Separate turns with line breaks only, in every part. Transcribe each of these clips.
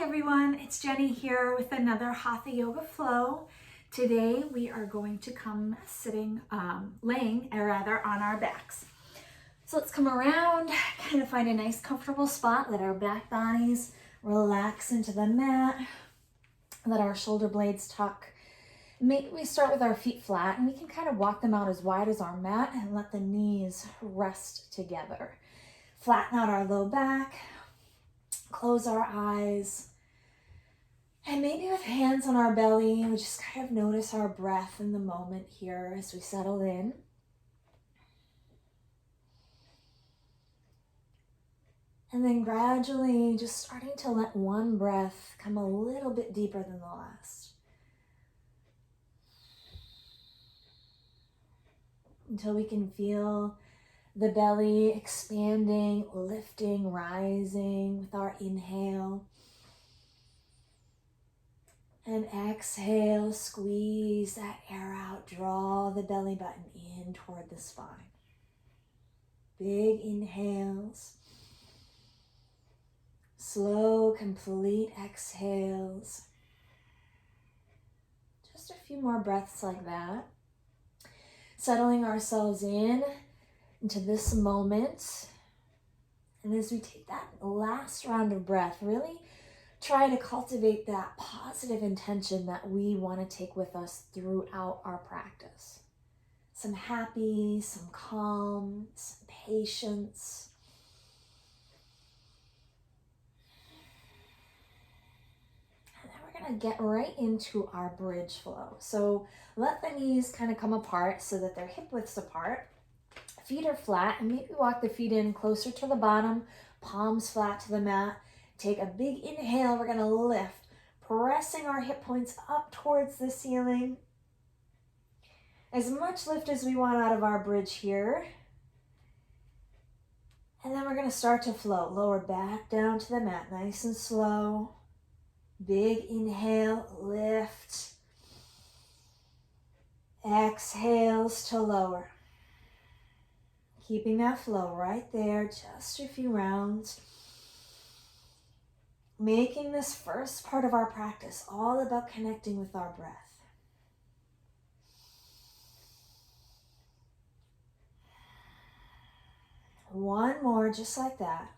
Hi everyone, it's Jenny here with another Hatha Yoga Flow. Today we are going to come laying on our backs. So let's come around, kind of find a nice comfortable spot, let our back bodies relax into the mat, let our shoulder blades tuck. Maybe we start with our feet flat and we can kind of walk them out as wide as our mat and let the knees rest together. Flatten out our low back. Close our eyes, and maybe with hands on our belly, we just kind of notice our breath in the moment here as we settle in. And then gradually just starting to let one breath come a little bit deeper than the last. Until we can feel the belly expanding, lifting, rising with our inhale. And exhale, squeeze that air out, draw the belly button in toward the spine. Big inhales. Slow, complete exhales. Just a few more breaths like that. Settling ourselves into this moment. And as we take that last round of breath, really try to cultivate that positive intention that we want to take with us throughout our practice. Some happy, some calm, some patience. And then we're going to get right into our bridge flow. So let the knees kind of come apart so that they're hip widths apart. Feet are flat, and maybe walk the feet in closer to the bottom, palms flat to the mat. Take a big inhale, we're gonna lift, pressing our hip points up towards the ceiling. As much lift as we want out of our bridge here. And then we're gonna start to float, lower back down to the mat, nice and slow. Big inhale, lift. Exhales to lower. Keeping that flow right there, just a few rounds. Making this first part of our practice all about connecting with our breath. One more, just like that.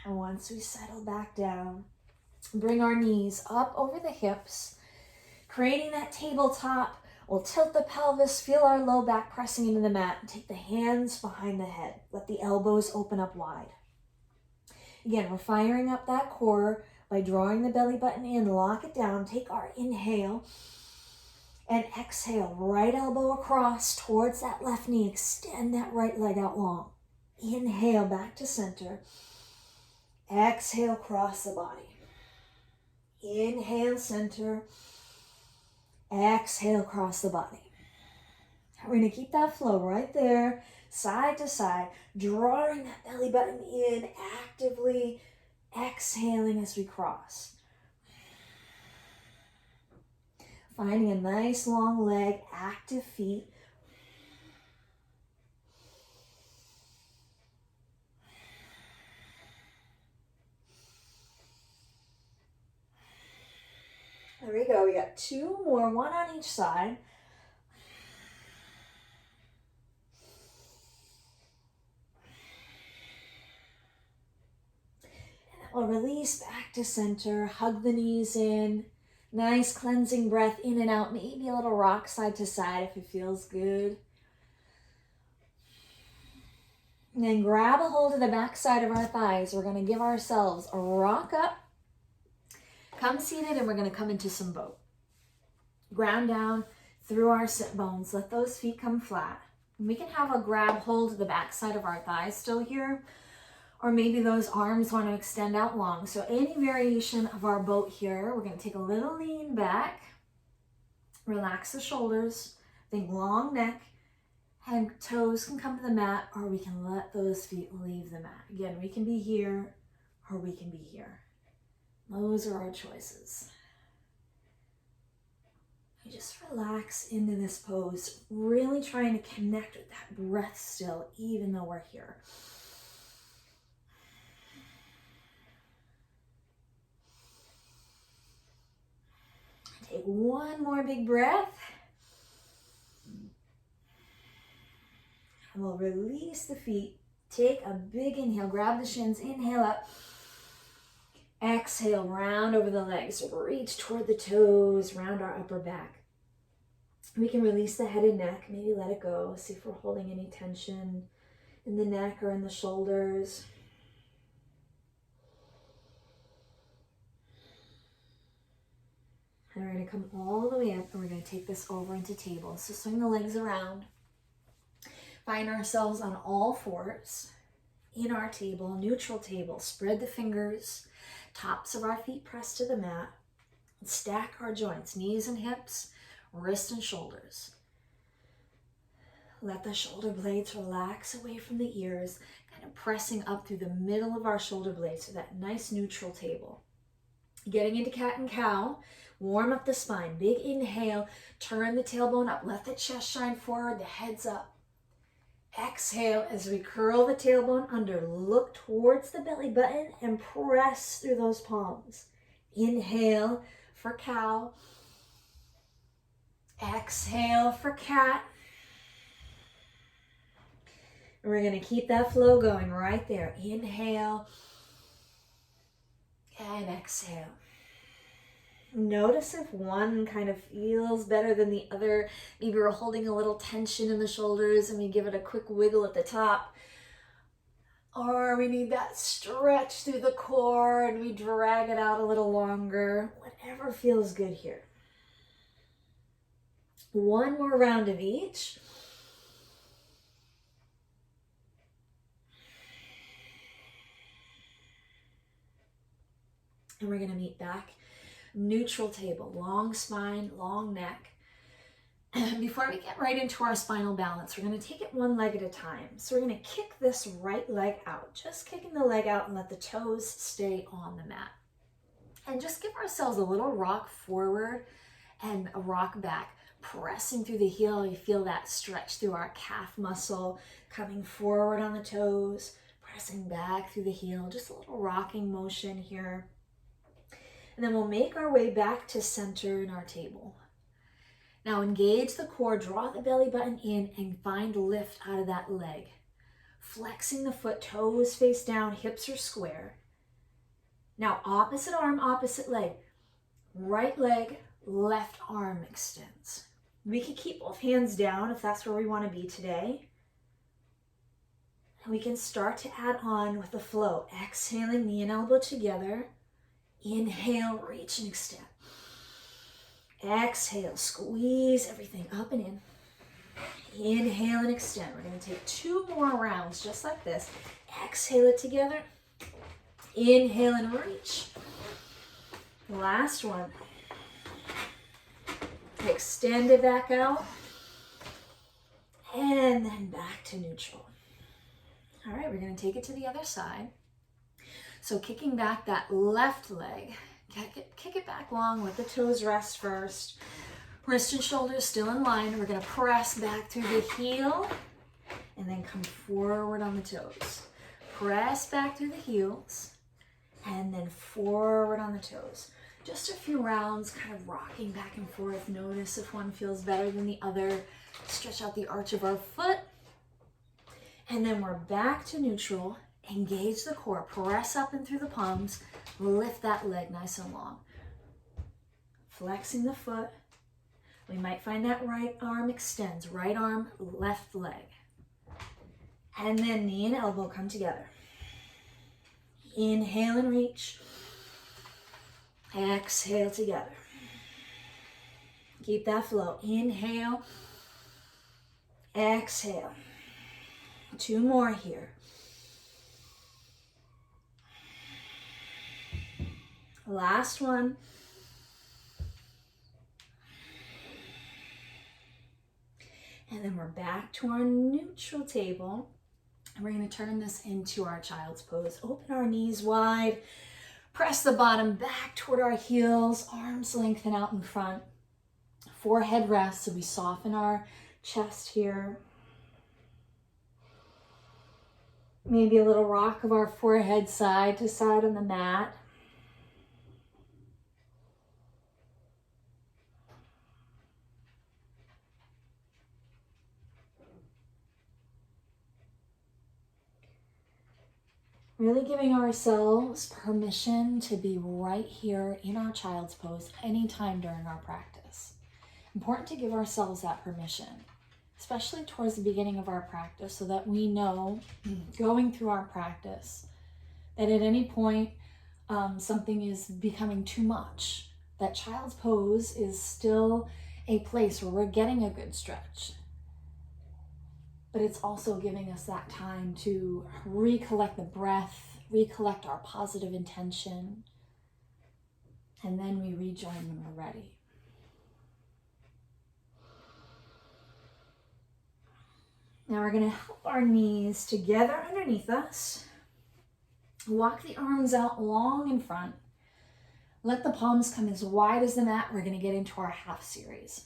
And once we settle back down, bring our knees up over the hips, creating that tabletop. We'll tilt the pelvis, feel our low back pressing into the mat, and take the hands behind the head. Let the elbows open up wide. Again, we're firing up that core by drawing the belly button in, lock it down, take our inhale, and exhale. Right elbow across towards that left knee, extend that right leg out long. Inhale back to center. Exhale, cross the body. Inhale, center. Exhale, cross the body. We're going to keep that flow right there, side to side, drawing that belly button in, actively exhaling as we cross. Finding a nice long leg, active feet. There we go. We got two more, one on each side. And then we'll release back to center, hug the knees in. Nice cleansing breath in and out. Maybe a little rock side to side if it feels good. And then grab a hold of the back side of our thighs. We're going to give ourselves a rock up. Come seated, and we're going to come into some boat. Ground down through our sit bones. Let those feet come flat. And we can have a grab hold of the back side of our thighs still here. Or maybe those arms want to extend out long. So any variation of our boat here, we're going to take a little lean back. Relax the shoulders. Think long neck. And toes can come to the mat, or we can let those feet leave the mat. Again, we can be here, or we can be here. Those are our choices. You just relax into this pose, really trying to connect with that breath still, even though we're here. Take one more big breath. And we'll release the feet. Take a big inhale, grab the shins, inhale up. Exhale, round over the legs, reach toward the toes, round our upper back. We can release the head and neck, maybe let it go. See if we're holding any tension in the neck or in the shoulders. And we're going to come all the way up and we're going to take this over into table. So swing the legs around. Find ourselves on all fours in our table, neutral table. Spread the fingers, tops of our feet pressed to the mat. Stack our joints, knees and hips, wrists and shoulders. Let the shoulder blades relax away from the ears, kind of pressing up through the middle of our shoulder blades to that nice neutral table. Getting into cat and cow, warm up the spine. Big inhale, turn the tailbone up, let the chest shine forward, the head's up. Exhale as we curl the tailbone under, look towards the belly button and press through those palms. Inhale for cow. Exhale for cat. And we're going to keep that flow going right there. Inhale and exhale. Notice if one kind of feels better than the other. Maybe we're holding a little tension in the shoulders and we give it a quick wiggle at the top. Or we need that stretch through the core and we drag it out a little longer. Whatever feels good here. One more round of each. And we're going to meet back. Neutral table, long spine, long neck. Before we get right into our spinal balance, we're going to take it one leg at a time. So we're going to kick this right leg out, just kicking the leg out and let the toes stay on the mat. And just give ourselves a little rock forward and a rock back, pressing through the heel. You feel that stretch through our calf muscle, coming forward on the toes, pressing back through the heel, just a little rocking motion here. And then we'll make our way back to center in our table. Now engage the core, draw the belly button in and find lift out of that leg. Flexing the foot, toes face down, hips are square. Now opposite arm, opposite leg. Right leg, left arm extends. We can keep both hands down if that's where we want to be today. And we can start to add on with the flow. Exhaling, knee and elbow together. Inhale, reach and extend. Exhale, squeeze everything up and in. Inhale and extend. We're going to take 2 more rounds just like this. Exhale it together. Inhale and reach. Last one. Extend it back out. And then back to neutral. All right, we're going to take it to the other side. So kicking back that left leg, kick it back long, let the toes rest first. Wrist and shoulders still in line. We're going to press back through the heel and then come forward on the toes. Press back through the heels and then forward on the toes. Just a few rounds, kind of rocking back and forth. Notice if one feels better than the other. Stretch out the arch of our foot. And then we're back to neutral. Engage the core, press up and through the palms, lift that leg nice and long. Flexing the foot. We might find that right arm extends, right arm, left leg. And then knee and elbow come together. Inhale and reach. Exhale together. Keep that flow. Inhale. Exhale. 2 more here. Last one. And then we're back to our neutral table. And we're going to turn this into our child's pose. Open our knees wide. Press the bottom back toward our heels. Arms lengthen out in front. Forehead rests, so we soften our chest here. Maybe a little rock of our forehead side to side on the mat. Really giving ourselves permission to be right here in our child's pose anytime during our practice. Important to give ourselves that permission, especially towards the beginning of our practice, so that we know going through our practice that at any point something is becoming too much. That child's pose is still a place where we're getting a good stretch. But it's also giving us that time to recollect the breath, recollect our positive intention, and then we rejoin when we're ready. Now we're going to help our knees together underneath us. Walk the arms out long in front. Let the palms come as wide as the mat. We're going to get into our half series.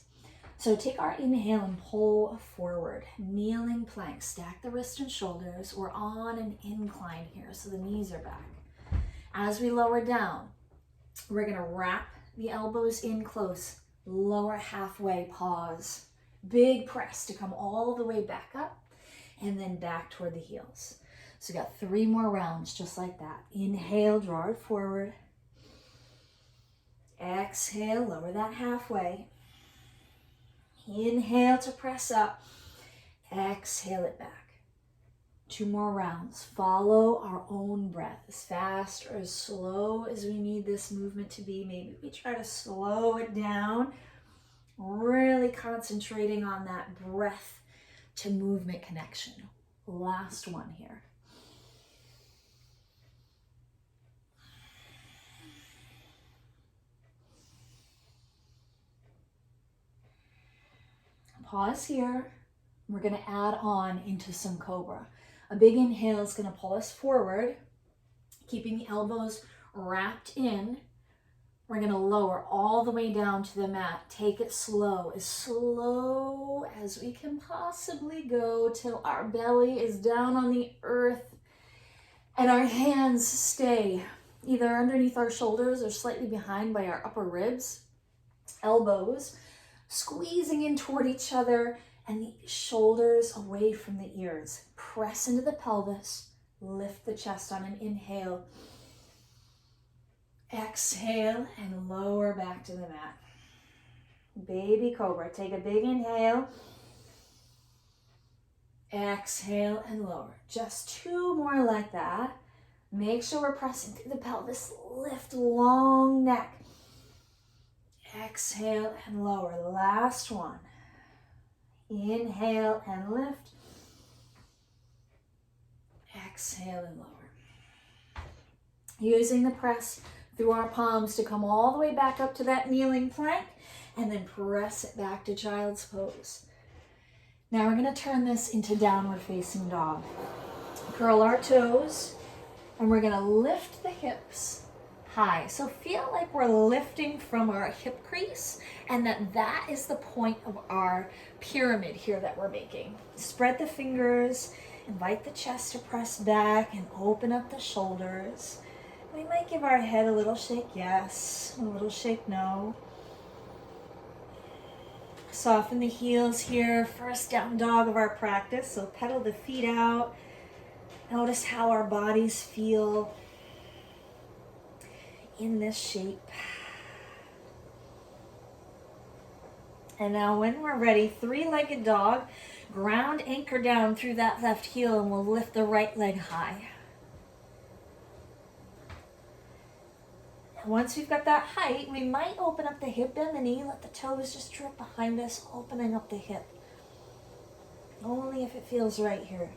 So take our inhale and pull forward. Kneeling plank. Stack the wrists and shoulders. We're on an incline here, so the knees are back. As we lower down, we're going to wrap the elbows in close. Lower halfway, pause. Big press to come all the way back up and then back toward the heels. So we got 3 more rounds just like that. Inhale, draw it forward. Exhale, lower that halfway. Inhale to press up. Exhale it back. 2 more rounds. Follow our own breath as fast or as slow as we need this movement to be. Maybe we try to slow it down. Really concentrating on that breath to movement connection. Last one here. Pause here. We're going to add on into some cobra. A big inhale is going to pull us forward, keeping the elbows wrapped in. We're going to lower all the way down to the mat. Take it slow as we can possibly go till our belly is down on the earth and our hands stay either underneath our shoulders or slightly behind by our upper ribs. Elbows squeezing in toward each other and the shoulders away from the ears. Press into the pelvis. Lift the chest on an inhale. Exhale and lower back to the mat. Baby cobra. Take a big inhale. Exhale and lower. Just 2 more like that. Make sure we're pressing through the pelvis. Lift long neck. Exhale and lower. Last one. Inhale and lift. Exhale and lower. Using the press through our palms to come all the way back up to that kneeling plank and then press it back to child's pose. Now we're going to turn this into downward facing dog. Curl our toes and we're going to lift the hips high. So feel like we're lifting from our hip crease and that is the point of our pyramid here that we're making. Spread the fingers, invite the chest to press back and open up the shoulders. We might give our head a little shake yes, a little shake no. Soften the heels here, first down dog of our practice. So pedal the feet out. Notice how our bodies feel in this shape. And now when we're ready, 3-legged dog, ground anchor down through that left heel and we'll lift the right leg high. And once we've got that height, we might open up the hip, bend the knee, let the toes just drip behind us, opening up the hip. Only if it feels right here.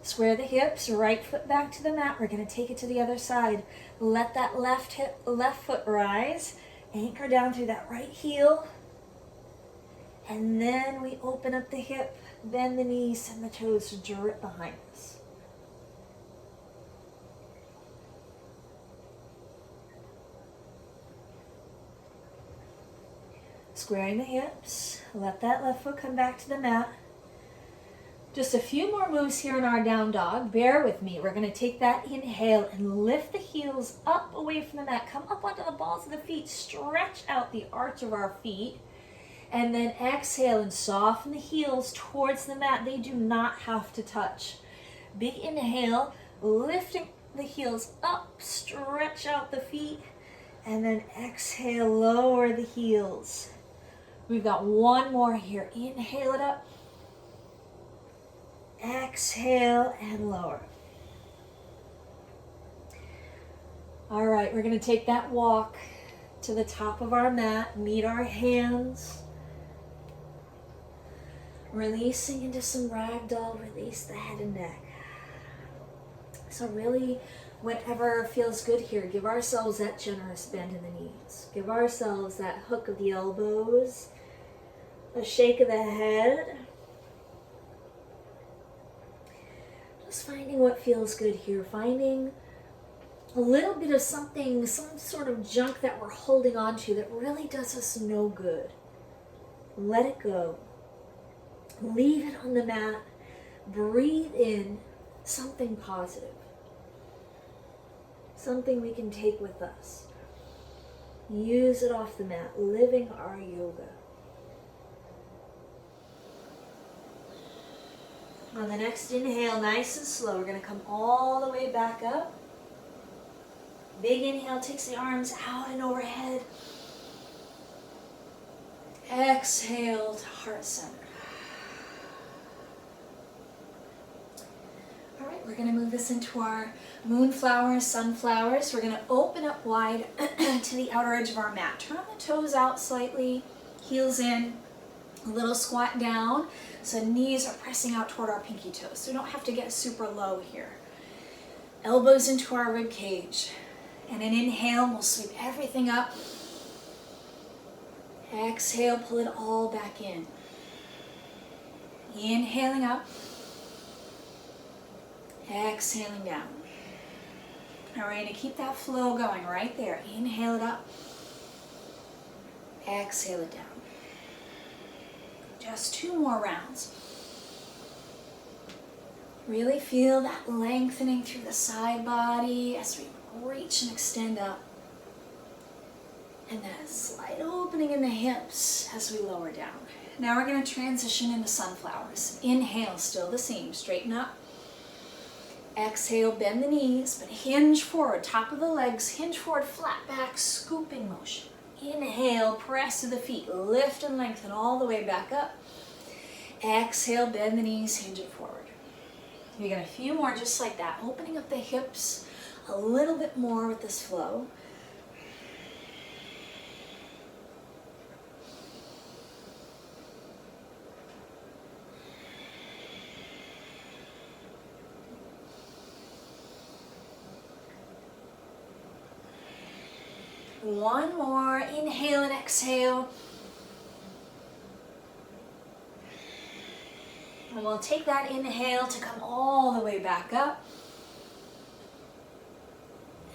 Square the hips, right foot back to the mat. We're going to take it to the other side. Let that left foot rise. Anchor down through that right heel. And then we open up the hip, bend the knees, send the toes to drip behind us. Squaring the hips. Let that left foot come back to the mat. Just a few more moves here in our down dog. Bear with me. We're going to take that inhale and lift the heels up away from the mat. Come up onto the balls of the feet. Stretch out the arch of our feet. And then exhale and soften the heels towards the mat. They do not have to touch. Big inhale, lifting the heels up. Stretch out the feet. And then exhale, lower the heels. We've got one more here. Inhale it up. Exhale and lower. All right, we're going to take that walk to the top of our mat, meet our hands. Releasing into some ragdoll, release the head and neck. So really, whatever feels good here, give ourselves that generous bend in the knees. Give ourselves that hook of the elbows, a shake of the head. Just finding what feels good here, finding a little bit of something, some sort of junk that we're holding on to that really does us no good. Let it go. Leave it on the mat. Breathe in something positive. Something we can take with us. Use it off the mat, living our yoga. On the next inhale, nice and slow, we're going to come all the way back up. Big inhale takes the arms out and overhead. Exhale to heart center. All right, we're going to move this into our moonflowers, sunflowers. We're going to open up wide to the outer edge of our mat. Turn the toes out slightly, heels in, a little squat down. So knees are pressing out toward our pinky toes. So we don't have to get super low here. Elbows into our rib cage. And an inhale, we'll sweep everything up. Exhale, pull it all back in. Inhaling up. Exhaling down. Now we're going to keep that flow going right there. Inhale it up. Exhale it down. Just 2 more rounds. Really feel that lengthening through the side body as we reach and extend up. And that slight opening in the hips as we lower down. Now we're going to transition into sunflowers. Inhale, still the same. Straighten up. Exhale, bend the knees, but hinge forward. Top of the legs, hinge forward, flat back, scooping motion. Inhale, press to the feet, lift and lengthen all the way back up. Exhale, bend the knees, hinge it forward. We got a few more just like that, opening up the hips a little bit more with this flow. One more, inhale and exhale. And we'll take that inhale to come all the way back up.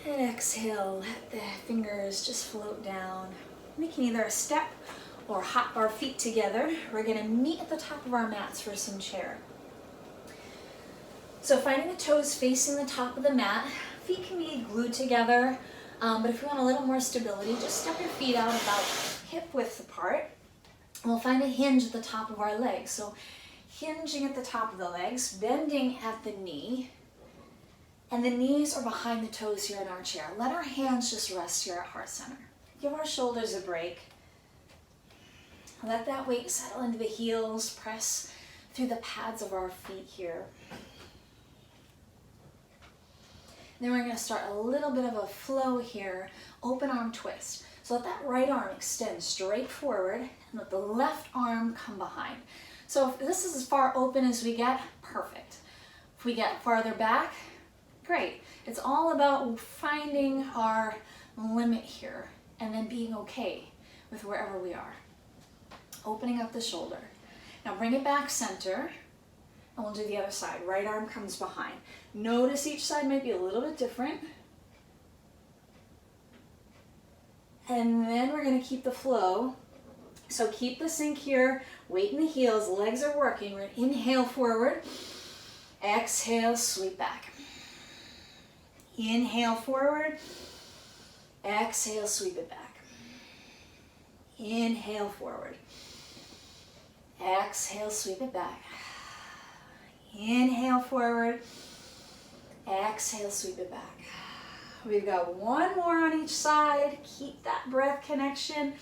And exhale, let the fingers just float down. We can either step or hop our feet together. We're going to meet at the top of our mats for some chair. So finding the toes facing the top of the mat, feet can be glued together. But if you want a little more stability, just step your feet out about hip width apart. We'll find a hinge at the top of our legs. So hinging at the top of the legs, bending at the knee, and the knees are behind the toes here in our chair. Let our hands just rest here at heart center. Give our shoulders a break. Let that weight settle into the heels, press through the pads of our feet here. Then we're going to start a little bit of a flow here, open arm twist. So let that right arm extend straight forward and let the left arm come behind. So if this is as far open as we get, perfect. If we get farther back, great. It's all about finding our limit here and then being okay with wherever we are. Opening up the shoulder. Now bring it back center. And we'll do the other side. Right arm comes behind. Notice each side might be a little bit different. And then we're going to keep the flow So keep the sink here, weight in the heels, legs are working. We're gonna inhale forward, exhale, sweep back. Inhale forward, exhale, sweep it back. Inhale forward, exhale, sweep it back. Inhale forward, exhale, sweep it back. We've got one more on each side. Keep that breath connection.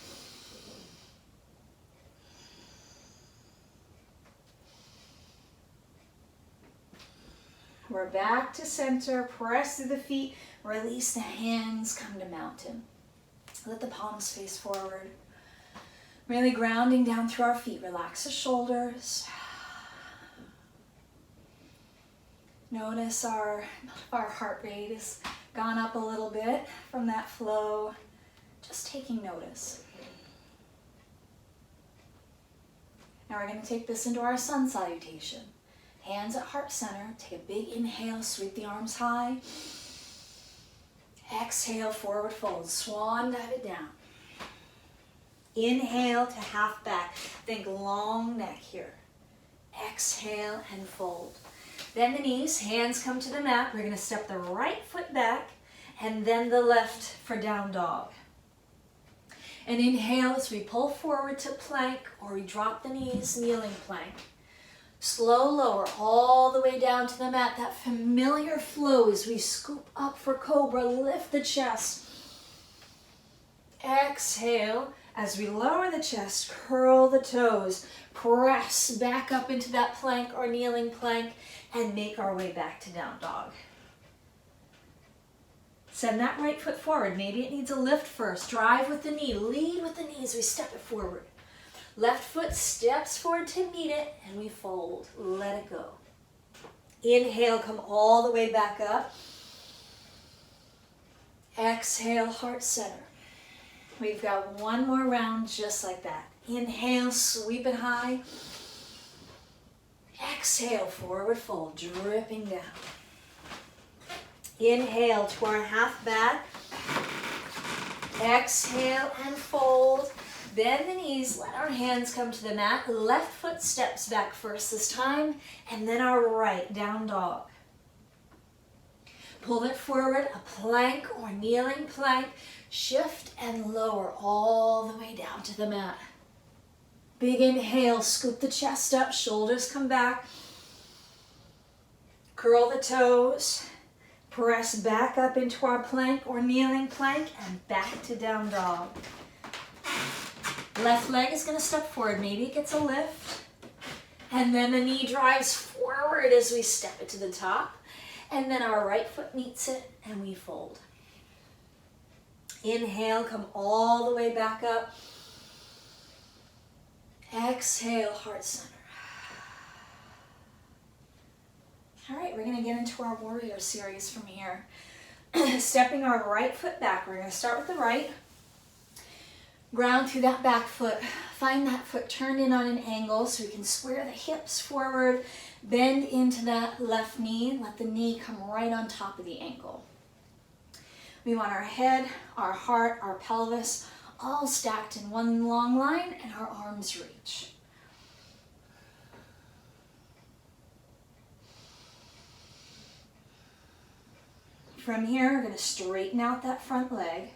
We're back to center. Press through the feet. Release the hands. Come to mountain. Let the palms face forward. Really grounding down through our feet. Relax the shoulders. Notice our heart rate has gone up a little bit from that flow. Just taking notice. Now we're going to take this into our sun salutation. Hands at heart center. Take a big inhale. Sweep the arms high. Exhale, forward fold. Swan, dive it down. Inhale to half back. Think long neck here. Exhale and fold. Bend the knees, hands come to the mat. We're gonna step the right foot back and then the left for down dog. And inhale as we pull forward to plank, or we drop the knees, kneeling plank. Slow lower all the way down to the mat. That familiar flow as we scoop up for cobra, lift the chest. Exhale. As we lower the chest, curl the toes, press back up into that plank or kneeling plank, and make our way back to down dog. Send that right foot forward. Maybe it needs a lift first. Drive with the knee, lead with the knees. We step it forward. Left foot steps forward to meet it, and we fold. Let it go. Inhale, come all the way back up. Exhale, heart center. We've got one more round just like that. Inhale, sweep it high. Exhale, forward fold, dripping down. Inhale to our half back. Exhale and fold. Bend the knees, let our hands come to the mat. Left foot steps back first this time, and then our right, down dog. Pull it forward, a plank or kneeling plank. Shift and lower all the way down to the mat. Big inhale, scoop the chest up, shoulders come back. Curl the toes. Press back up into our plank or kneeling plank and back to down dog. Left leg is going to step forward. Maybe it gets a lift. And then the knee drives forward as we step it to the top. And then our right foot meets it and we fold. Inhale, come all the way back up. Exhale, heart center. All right, we're going to get into our warrior series from here. Stepping our right foot back. We're going to start with the right. Ground through that back foot. Find that foot turned in on an angle so we can square the hips forward. Bend into that left knee. Let the knee come right on top of the ankle. We want our head, our heart, our pelvis all stacked in one long line and our arms reach. From here, we're going to straighten out that front leg.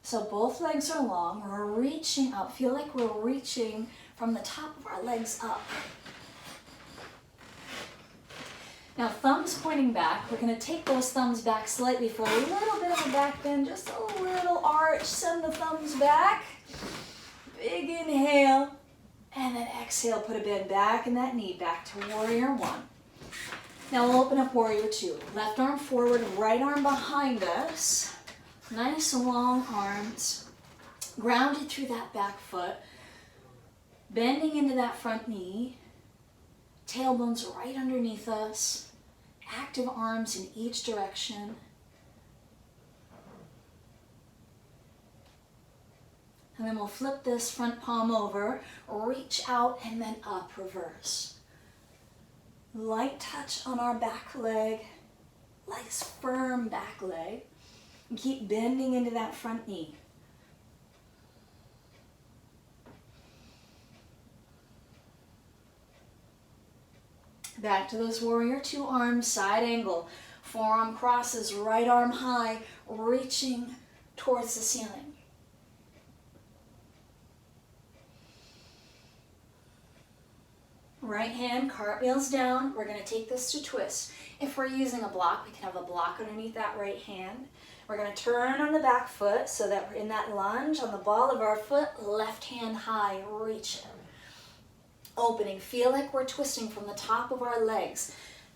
So both legs are long. We're reaching up. Feel like we're reaching from the top of our legs up. Now, thumbs pointing back. We're going to take those thumbs back slightly for a little bit of a back bend, just a little arch. Send the thumbs back. Big inhale. And then exhale, put a bend back in that knee, back to warrior one. Now we'll open up warrior two. Left arm forward, right arm behind us. Nice long arms. Grounded through that back foot. Bending into that front knee. Tailbones right underneath us. Active arms in each direction. And then we'll flip this front palm over, reach out and then up, reverse. Light touch on our back leg, nice firm back leg. And keep bending into that front knee. Back to those warrior two arms, side angle. Forearm crosses, right arm high, reaching towards the ceiling. Right hand cartwheels down. We're going to take this to twist. If we're using a block, we can have a block underneath that right hand. We're going to turn on the back foot so that we're in that lunge on the ball of our foot, left hand high, reach it. Opening, feel like we're twisting from the top of our legs,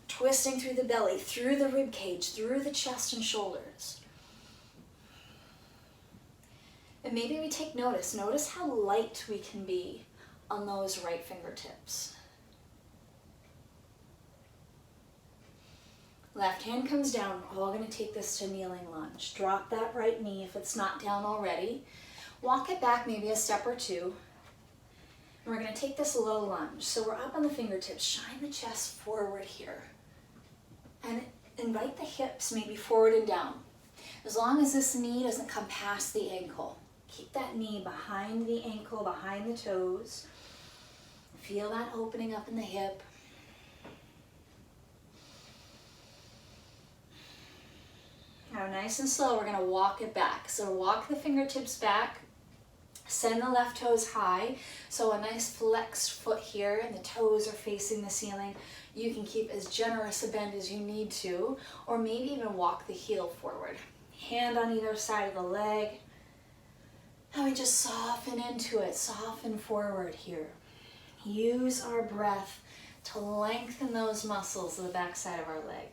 twisting through the belly, through the rib cage, through the chest and shoulders. And maybe we take notice. Notice how light we can be on those right fingertips. Left hand comes down. We're all going to take this to kneeling lunge. Drop that right knee if it's not down already. Walk it back maybe a step or two. And we're going to take this low lunge. So we're up on the fingertips. Shine the chest forward here. And invite the hips maybe forward and down. As long as this knee doesn't come past the ankle. Keep that knee behind the ankle, behind the toes. Feel that opening up in the hip. Now nice and slow, we're going to walk it back. So walk the fingertips back. Send the left toes high. So a nice flexed foot here and the toes are facing the ceiling. You can keep as generous a bend as you need to, or maybe even walk the heel forward. Hand on either side of the leg. And we just soften into it, soften forward here. Use our breath to lengthen those muscles of the back side of our leg.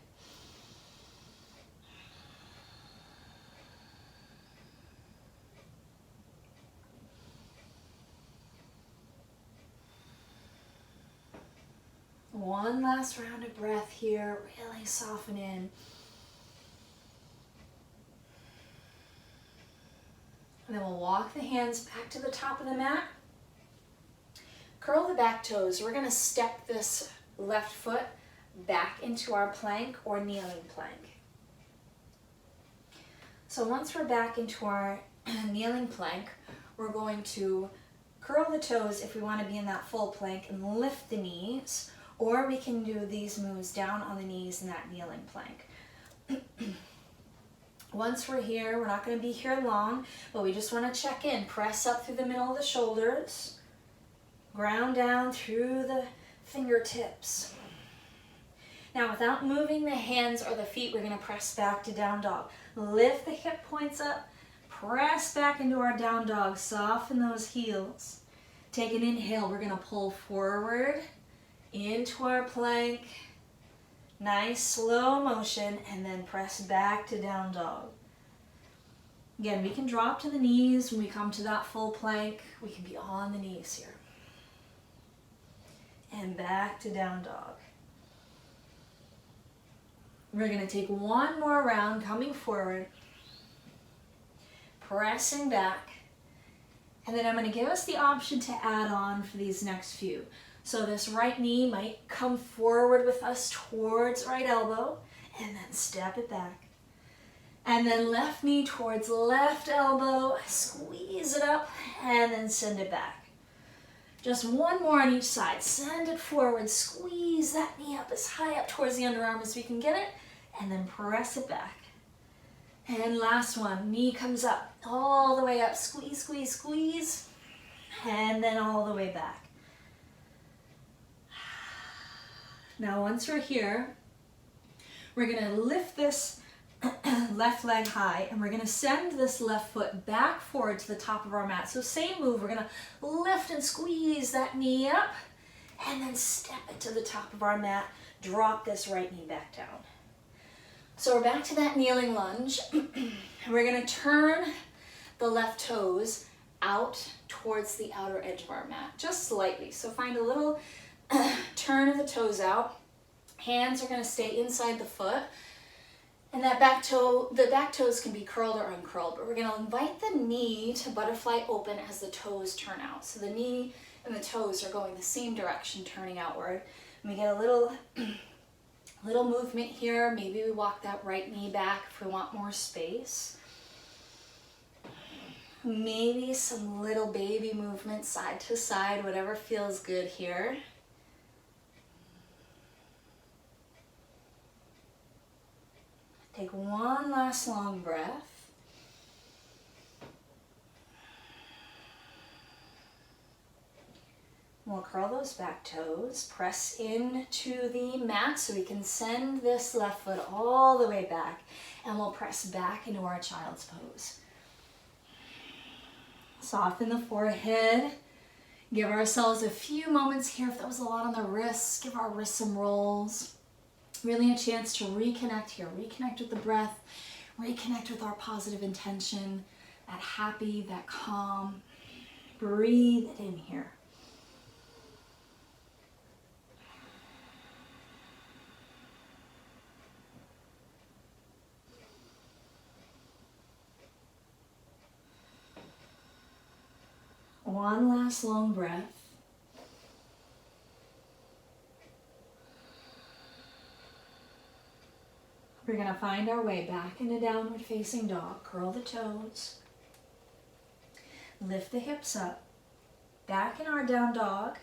One last round of breath here, really soften in. And then we'll walk the hands back to the top of the mat. Curl the back toes. We're going to step this left foot back into our plank or kneeling plank. So once we're back into our kneeling plank, we're going to curl the toes if we want to be in that full plank and lift the knees. Or we can do these moves down on the knees in that kneeling plank. Once we're here, we're not going to be here long, but we just want to check in. Press up through the middle of the shoulders. Ground down through the fingertips. Now without moving the hands or the feet, we're going to press back to down dog. Lift the hip points up. Press back into our down dog. Soften those heels. Take an inhale. We're going to pull forward into our plank, nice slow motion, and then press back to down dog. Again, we can drop to the knees when we come to that full plank. We can be on the knees here. And back to down dog. We're going to take one more round coming forward, pressing back, and then I'm going to give us the option to add on for these next few. So this right knee might come forward with us towards right elbow, and then step it back. And then left knee towards left elbow, squeeze it up, and then send it back. Just one more on each side. Send it forward, squeeze that knee up as high up towards the underarm as we can get it, and then press it back. And last one, knee comes up, all the way up, squeeze, squeeze, squeeze, and then all the way back. Now once we're here, we're going to lift this left leg high and we're going to send this left foot back forward to the top of our mat. So same move, we're going to lift and squeeze that knee up and then step it to the top of our mat. Drop this right knee back down. So we're back to that kneeling lunge. We're going to turn the left toes out towards the outer edge of our mat, just slightly. So find a little turn of the toes out. Hands are going to stay inside the foot. And that back toe, the back toes can be curled or uncurled, but we're going to invite the knee to butterfly open as the toes turn out. So the knee and the toes are going the same direction, turning outward. And we get a little movement here. Maybe we walk that right knee back if we want more space. Maybe some little baby movement side to side, whatever feels good here. Take one last long breath. We'll curl those back toes, press into the mat so we can send this left foot all the way back, and we'll press back into our child's pose. Soften the forehead. Give ourselves a few moments here. If that was a lot on the wrists, give our wrists some rolls. Really a chance to reconnect here. Reconnect with the breath. Reconnect with our positive intention. That happy, that calm. Breathe it in here. One last long breath. We're going to find our way back into downward facing dog. Curl the toes. Lift the hips up. Back in our down dog.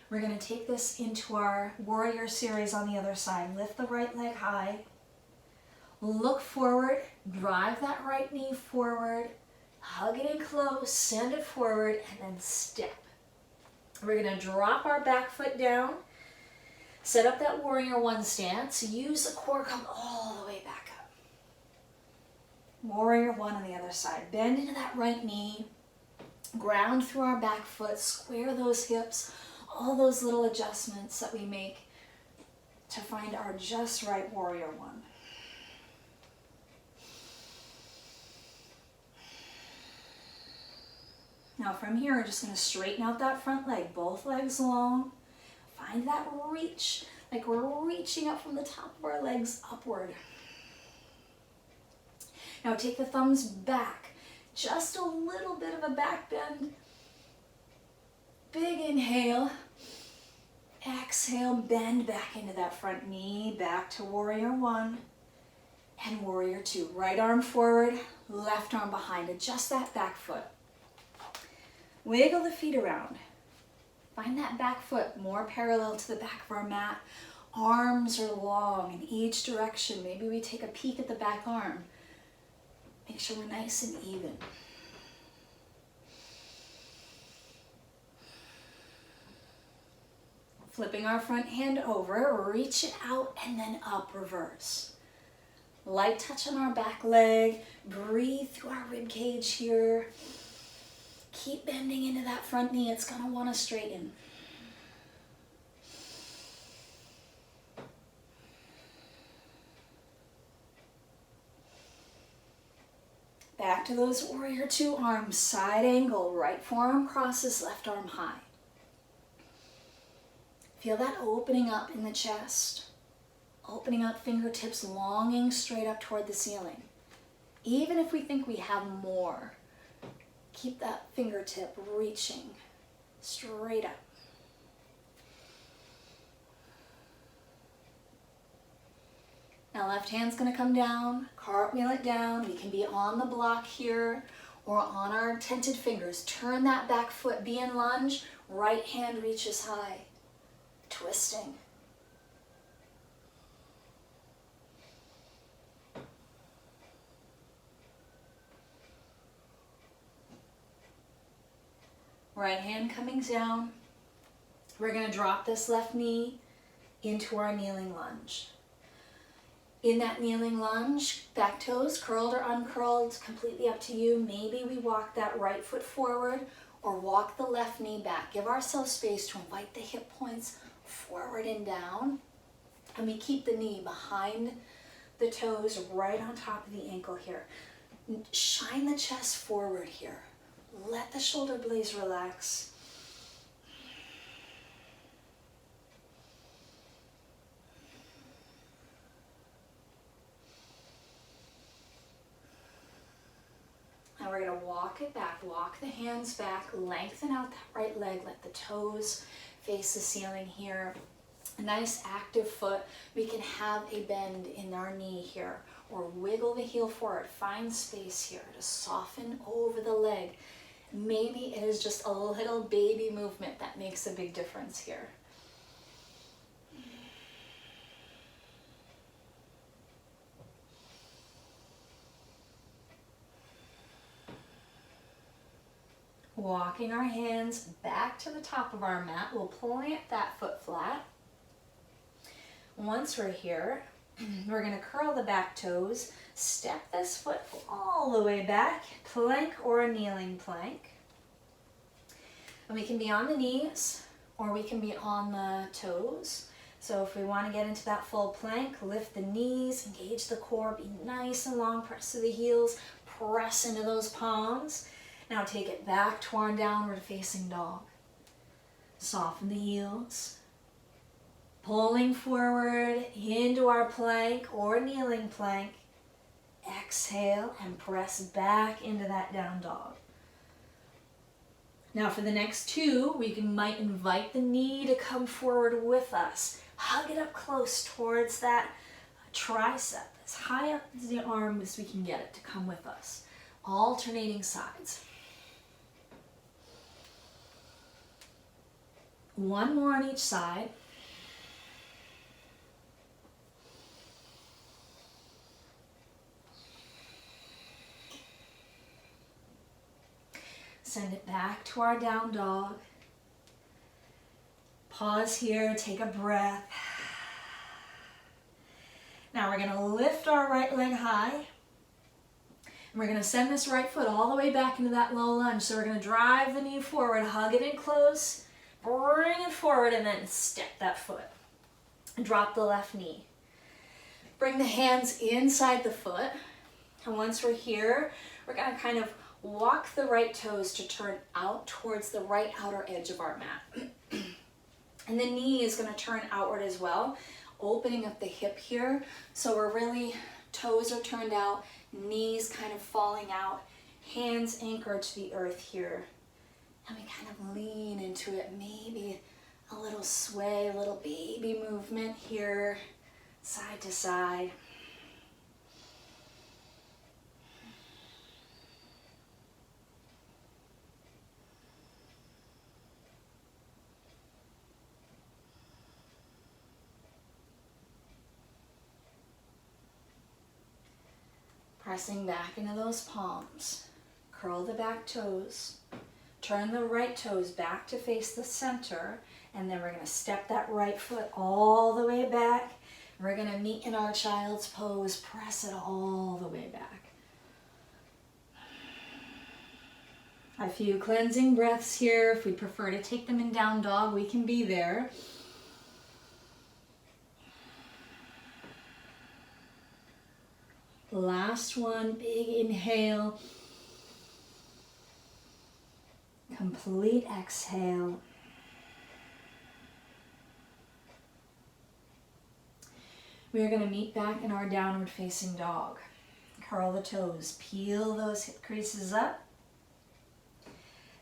We're going to take this into our warrior series on the other side. Lift the right leg high. Look forward. Drive that right knee forward. Hug it in close, send it forward, and then step. We're going to drop our back foot down, set up that warrior one stance, use the core, come all the way back up. Warrior one on the other side. Bend into that right knee, ground through our back foot, square those hips, all those little adjustments that we make to find our just right warrior one. Now from here, we're just going to straighten out that front leg, both legs long. Find that reach, like we're reaching up from the top of our legs upward. Now take the thumbs back, just a little bit of a back bend. Big inhale. Exhale, bend back into that front knee, back to warrior one and warrior two. Right arm forward, left arm behind. Adjust that back foot. Wiggle the feet around. Find that back foot more parallel to the back of our mat. Arms are long in each direction. Maybe we take a peek at the back arm. Make sure we're nice and even. Flipping our front hand over, reach it out and then up, reverse. Light touch on our back leg. Breathe through our rib cage here. Keep bending into that front knee. It's going to want to straighten. Back to those warrior two arms. Side angle. Right forearm crosses, left arm high. Feel that opening up in the chest. Opening up fingertips, longing straight up toward the ceiling. Even if we think we have more, keep that fingertip reaching straight up. Now left hand's going to come down, cartwheel it down. We can be on the block here or on our tented fingers. Turn that back foot, be in lunge, right hand reaches high. Twisting. Right hand coming down. We're going to drop this left knee into our kneeling lunge. In that kneeling lunge, back toes curled or uncurled, completely up to you. Maybe we walk that right foot forward or walk the left knee back. Give ourselves space to invite the hip points forward and down. And we keep the knee behind the toes, right on top of the ankle here. Shine the chest forward here. Let the shoulder blades relax. Now we're going to walk it back, walk the hands back, lengthen out that right leg, let the toes face the ceiling here. A nice active foot. We can have a bend in our knee here or wiggle the heel forward. Find space here to soften over the leg. Maybe it is just a little baby movement that makes a big difference here. Walking our hands back to the top of our mat, we'll plant that foot flat. Once we're here, we're going to curl the back toes, step this foot all the way back, plank or a kneeling plank. And we can be on the knees or we can be on the toes. So if we want to get into that full plank, lift the knees, engage the core, be nice and long, press to the heels, press into those palms. Now take it back to our downward facing dog. Soften the heels. Pulling forward into our plank or kneeling plank. Exhale and press back into that down dog. Now for the next two, we might invite the knee to come forward with us. Hug it up close towards that tricep, as high up as the arm as we can get it to come with us. Alternating sides. One more on each side. Send it back to our down dog. Pause here, take a breath. Now we're going to lift our right leg high. And we're going to send this right foot all the way back into that low lunge. So we're going to drive the knee forward, hug it in close, bring it forward, and then step that foot. Drop the left knee. Bring the hands inside the foot. And once we're here, we're going to kind of walk the right toes to turn out towards the right outer edge of our mat. And the knee is going to turn outward as well, opening up the hip here. So we're really, toes are turned out, knees kind of falling out, hands anchored to the earth here. And we kind of lean into it, maybe a little sway, a little baby movement here, side to side. Pressing back into those palms. Curl the back toes. Turn the right toes back to face the center. And then we're going to step that right foot all the way back. We're going to meet in our child's pose. Press it all the way back. A few cleansing breaths here. If we prefer to take them in down dog, we can be there. Last one, big inhale. Complete exhale. We are going to meet back in our downward facing dog. Curl the toes, peel those hip creases up.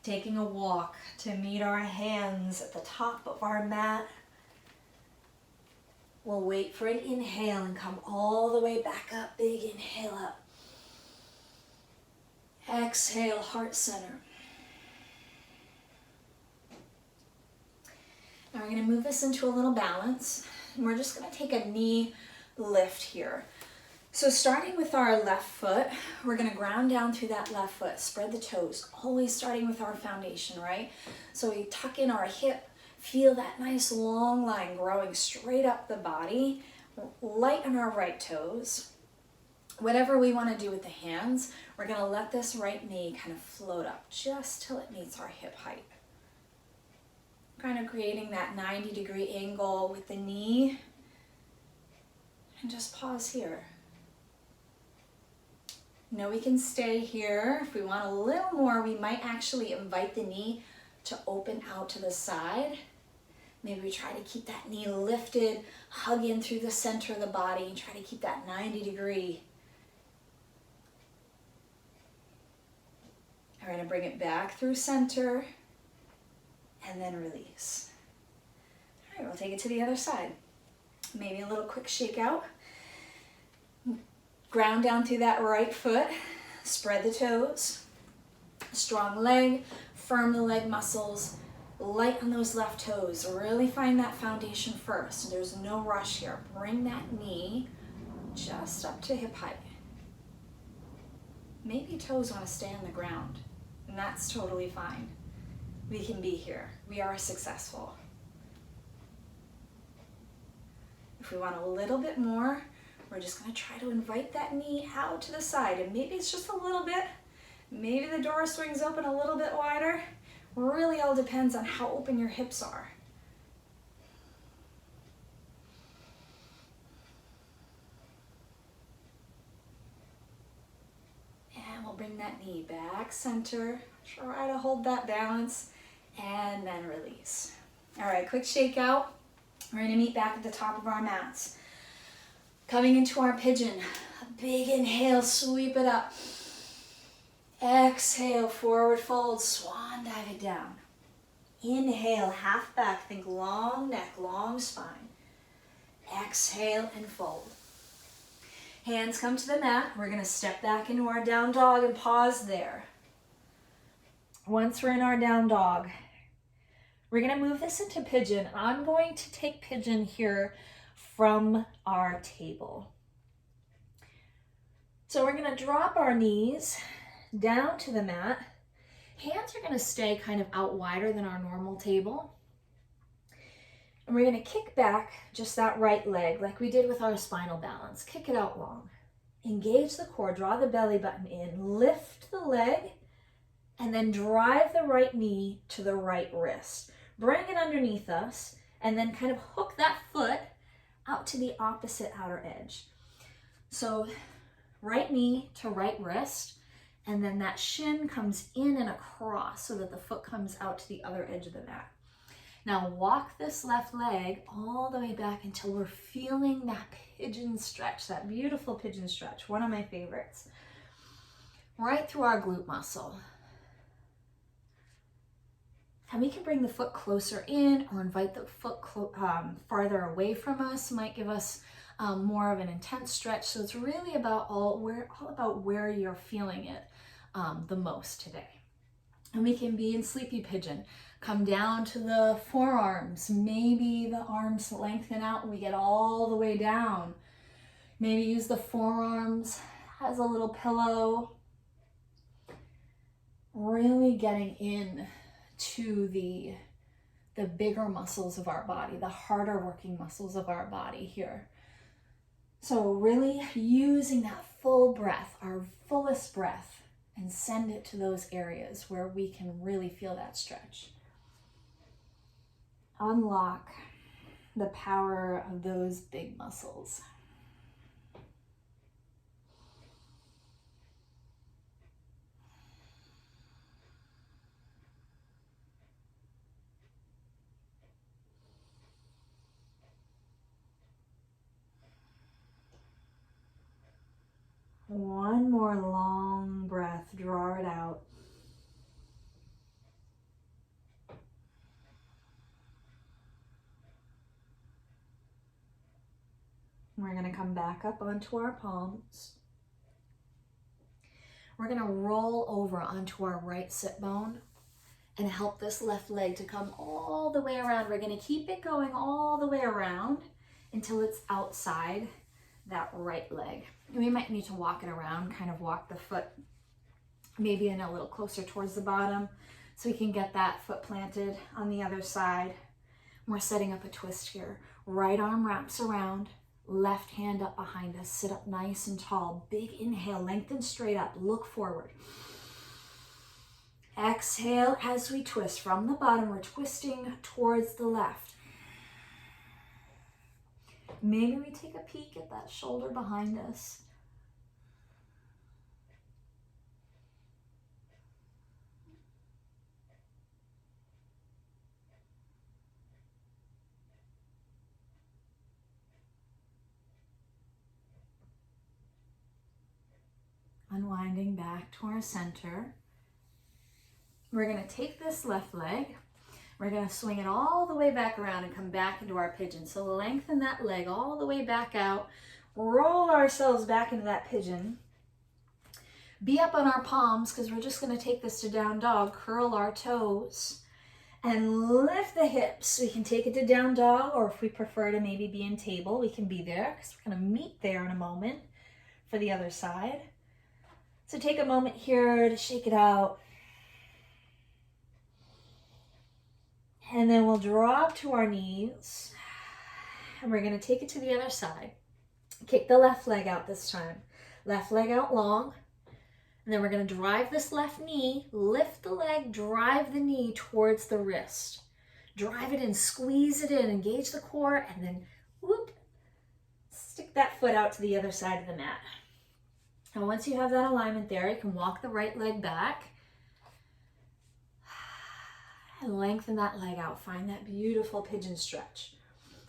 Taking a walk to meet our hands at the top of our mat. We'll wait for an inhale and come all the way back up. Big inhale up. Exhale, heart center. Now we're going to move this into a little balance. And we're just going to take a knee lift here. So starting with our left foot, we're going to ground down through that left foot. Spread the toes, always starting with our foundation, right? So we tuck in our hip. Feel that nice long line growing straight up the body. Light on our right toes. Whatever we want to do with the hands, we're going to let this right knee kind of float up just till it meets our hip height. Kind of creating that 90-degree angle with the knee. And just pause here. Now we can stay here. If we want a little more, we might actually invite the knee to open out to the side. Maybe we try to keep that knee lifted, hug in through the center of the body, and try to keep that 90-degree. We're going to bring it back through center, and then release. All right, we'll take it to the other side. Maybe a little quick shake out. Ground down through that right foot, spread the toes, strong leg, firm the leg muscles, light on those left toes. Really find that foundation first. There's no rush here. Bring that knee just up to hip height. Maybe toes want to stay on the ground. that's totally fine. We can be here. We are successful. If we want a little bit more, we're just going to try to invite that knee out to the side, and maybe it's just a little bit. Maybe the door swings open a little bit wider. Really all depends on how open your hips are. And we'll bring that knee back center. Try to hold that balance and then release. All right, quick shake out. We're going to meet back at the top of our mats. Coming into our pigeon. A big inhale, sweep it up. Exhale, forward fold, swan dive it down. Inhale, half back, think long neck, long spine. Exhale and fold. Hands come to the mat. We're going to step back into our down dog and pause there. Once we're in our down dog, we're going to move this into pigeon. I'm going to take pigeon here from our table. So we're going to drop our knees down to the mat. Hands are going to stay kind of out wider than our normal table. And we're going to kick back just that right leg like we did with our spinal balance. Kick it out long. Engage the core, draw the belly button in, lift the leg, and then drive the right knee to the right wrist. Bring it underneath us, and then kind of hook that foot out to the opposite outer edge. So right knee to right wrist, and then that shin comes in and across so that the foot comes out to the other edge of the mat. Now walk this left leg all the way back until we're feeling that pigeon stretch, that beautiful pigeon stretch, one of my favorites. Right through our glute muscle. And we can bring the foot closer in or invite the foot farther away from us. Might give us more of an intense stretch. So it's really about all about where you're feeling it the most today. And we can be in sleepy pigeon. Come down to the forearms. Maybe the arms lengthen out and we get all the way down. Maybe use the forearms as a little pillow. Really getting in to the bigger muscles of our body, the harder working muscles of our body here. So really using that full breath, our fullest breath, and send it to those areas where we can really feel that stretch. Unlock the power of those big muscles. One more long breath, draw it out. We're going to come back up onto our palms. We're going to roll over onto our right sit bone and help this left leg to come all the way around. We're going to keep it going all the way around until it's outside that right leg. And we might need to walk it around, kind of walk the foot maybe in a little closer towards the bottom so we can get that foot planted on the other side. We're setting up a twist here. Right arm wraps around, left hand up behind us. Sit up nice and tall. Big inhale, lengthen straight up, look forward. Exhale as we twist from the bottom. We're twisting towards the left. Maybe we take a peek at that shoulder behind us. Unwinding back to our center. We're going to take this left leg. We're going to swing it all the way back around and come back into our pigeon. So lengthen that leg all the way back out. Roll ourselves back into that pigeon. Be up on our palms because we're just going to take this to down dog. Curl our toes and lift the hips. We can take it to down dog, or if we prefer to maybe be in table, we can be there because we're going to meet there in a moment for the other side. So take a moment here to shake it out. And then we'll drop to our knees. And we're going to take it to the other side. Kick the left leg out this time. Left leg out long. And then we're going to drive this left knee, lift the leg, drive the knee towards the wrist. Drive it in, squeeze it in, engage the core, and then whoop, stick that foot out to the other side of the mat. And once you have that alignment there, you can walk the right leg back and lengthen that leg out. Find that beautiful pigeon stretch.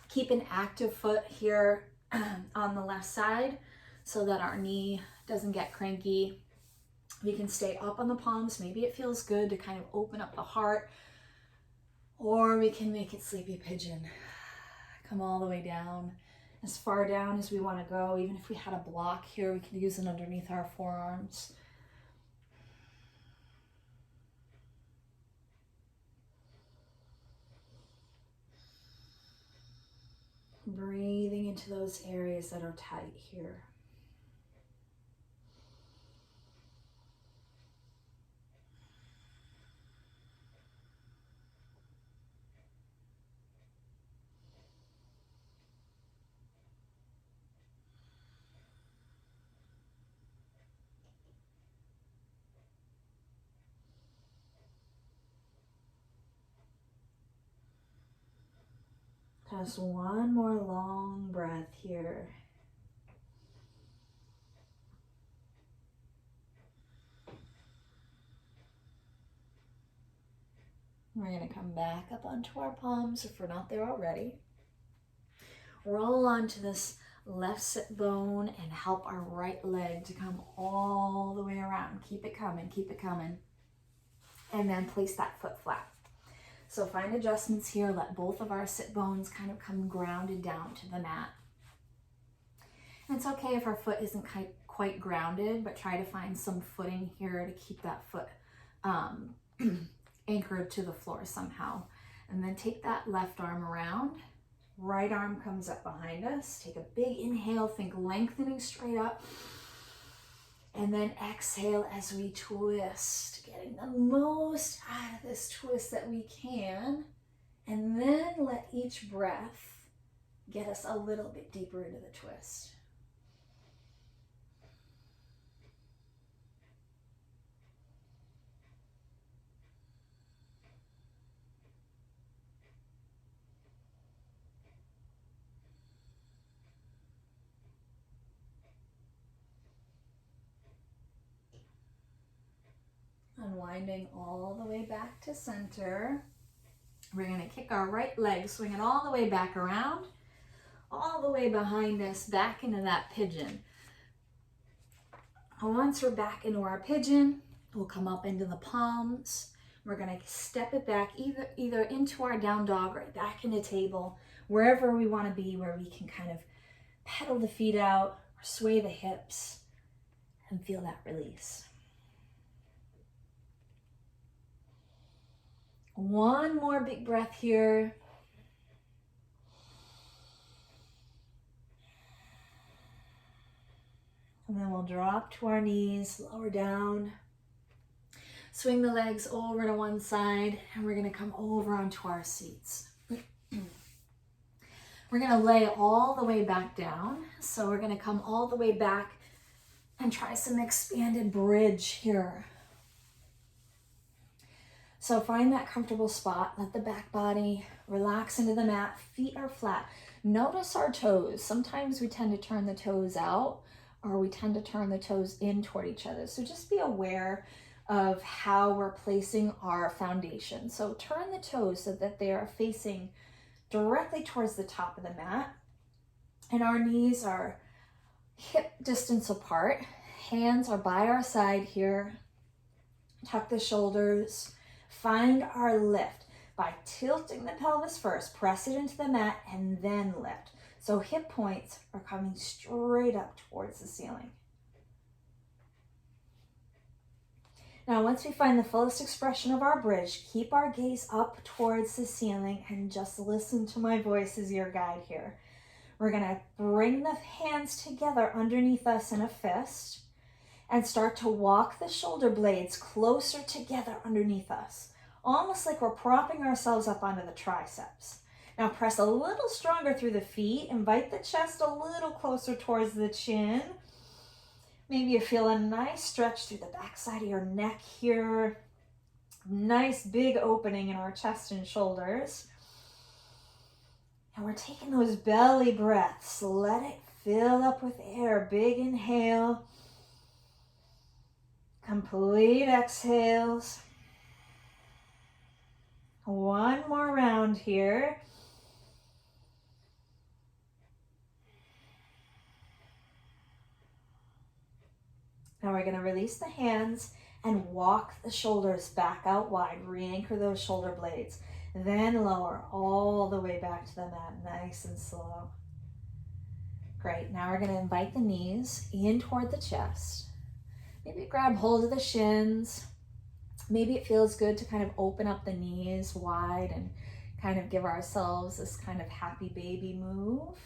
Keep an active foot here on the left side so that our knee doesn't get cranky. We can stay up on the palms. Maybe it feels good to kind of open up the heart, or we can make it sleepy pigeon. Come all the way down, as far down as we want to go. Even if we had a block here, we can use it underneath our forearms. Breathing into those areas that are tight here. Just one more long breath here. We're going to come back up onto our palms if we're not there already. Roll onto this left sit bone and help our right leg to come all the way around. Keep it coming, keep it coming. And then place that foot flat. So find adjustments here. Let both of our sit bones kind of come grounded down to the mat. And it's okay if our foot isn't quite grounded, but try to find some footing here to keep that foot anchored to the floor somehow. And then take that left arm around. Right arm comes up behind us. Take a big inhale, think lengthening straight up. And then exhale as we twist, getting the most out of this twist that we can. And then let each breath get us a little bit deeper into the twist. Unwinding all the way back to center. We're going to kick our right leg, swing it all the way back around, all the way behind us, back into that pigeon. Once we're back into our pigeon, we'll come up into the palms. We're going to step it back either into our down dog, right back into table, wherever we want to be, where we can kind of pedal the feet out, or sway the hips, and feel that release. One more big breath here. And then we'll drop to our knees, lower down. Swing the legs over to one side, and we're going to come over onto our seats. We're going to lay all the way back down. So we're going to come all the way back and try some expanded bridge here. So find that comfortable spot, let the back body relax into the mat, feet are flat. Notice our toes. Sometimes we tend to turn the toes out, or we tend to turn the toes in toward each other. So just be aware of how we're placing our foundation. So turn the toes so that they are facing directly towards the top of the mat. And our knees are hip distance apart. Hands are by our side here. Tuck the shoulders. Find our lift by tilting the pelvis first, press it into the mat, and then lift. So hip points are coming straight up towards the ceiling. Now, once we find the fullest expression of our bridge, keep our gaze up towards the ceiling and just listen to my voice as your guide here. We're going to bring the hands together underneath us in a fist and start to walk the shoulder blades closer together underneath us. almost like we're propping ourselves up onto the triceps. Now press a little stronger through the feet. Invite the chest a little closer towards the chin. Maybe you feel a nice stretch through the backside of your neck here. Nice big opening in our chest and shoulders. And we're taking those belly breaths. Let it fill up with air. Big inhale. Complete exhales. One more round here. Now we're going to release the hands and walk the shoulders back out wide. Re-anchor those shoulder blades. Then lower all the way back to the mat, nice and slow. Great, now we're going to invite the knees in toward the chest. Maybe grab hold of the shins. Maybe it feels good to kind of open up the knees wide and kind of give ourselves this kind of happy baby move.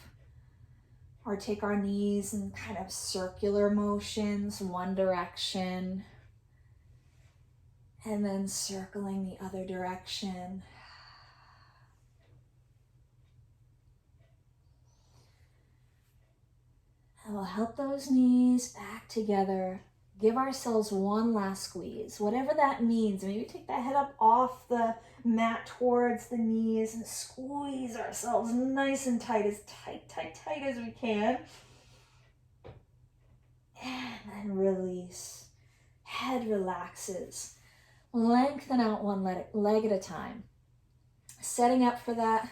Or take our knees in kind of circular motions, one direction, and then circling the other direction. And we'll help those knees back together. Give ourselves one last squeeze, whatever that means. Maybe take that head up off the mat towards the knees and squeeze ourselves nice and tight, as tight as we can. And then release. Head relaxes. Lengthen out one leg at a time. Setting up for that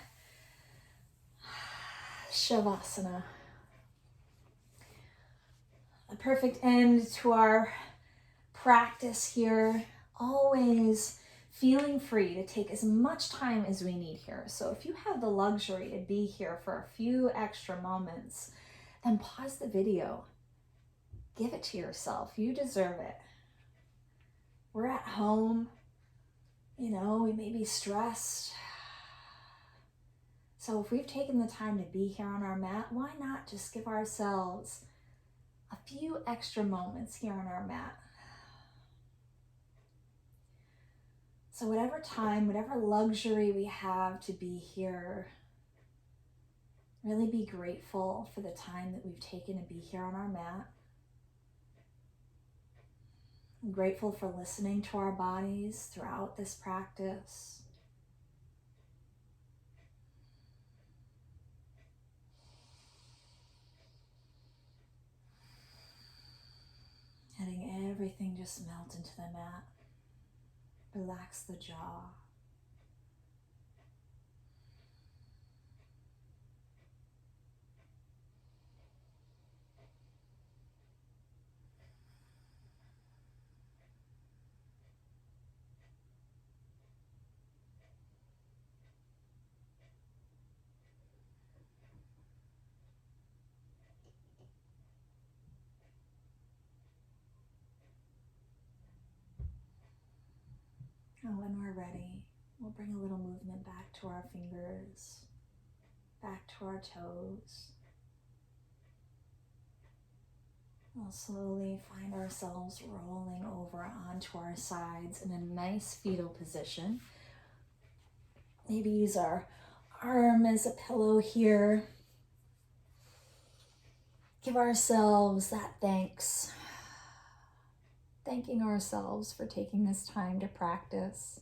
Shavasana. A perfect end to our practice here. Always feeling free to take as much time as we need here. So if you have the luxury to be here for a few extra moments, then pause the video. Give it to yourself. You deserve it. We're at home. You know, we may be stressed. So if we've taken the time to be here on our mat, why not just give ourselves a few extra moments here on our mat? So whatever time, whatever luxury we have to be here, really be grateful for the time that we've taken to be here on our mat. I'm grateful for listening to our bodies throughout this practice. Letting everything just melt into the mat. Relax the jaw. And when we're ready, we'll bring a little movement back to our fingers, back to our toes. We'll slowly find ourselves rolling over onto our sides in a nice fetal position. Maybe use our arm as a pillow here. Give ourselves that thanks. Thanking ourselves for taking this time to practice.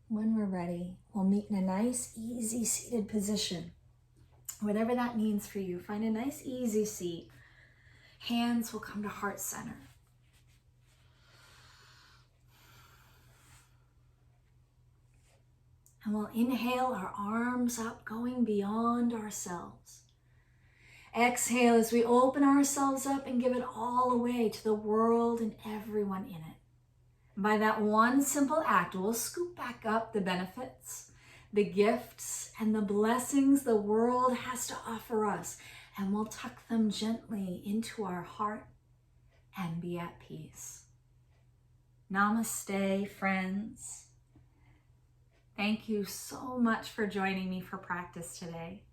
When we're ready, we'll meet in a nice, easy seated position. Whatever that means for you, find a nice, easy seat. Hands will come to heart center. And we'll inhale our arms up, going beyond ourselves. Exhale as we open ourselves up and give it all away to the world and everyone in it. By that one simple act, we'll scoop back up the benefits, the gifts, and the blessings the world has to offer us, and we'll tuck them gently into our heart and be at peace. Namaste, friends. Thank you so much for joining me for practice today.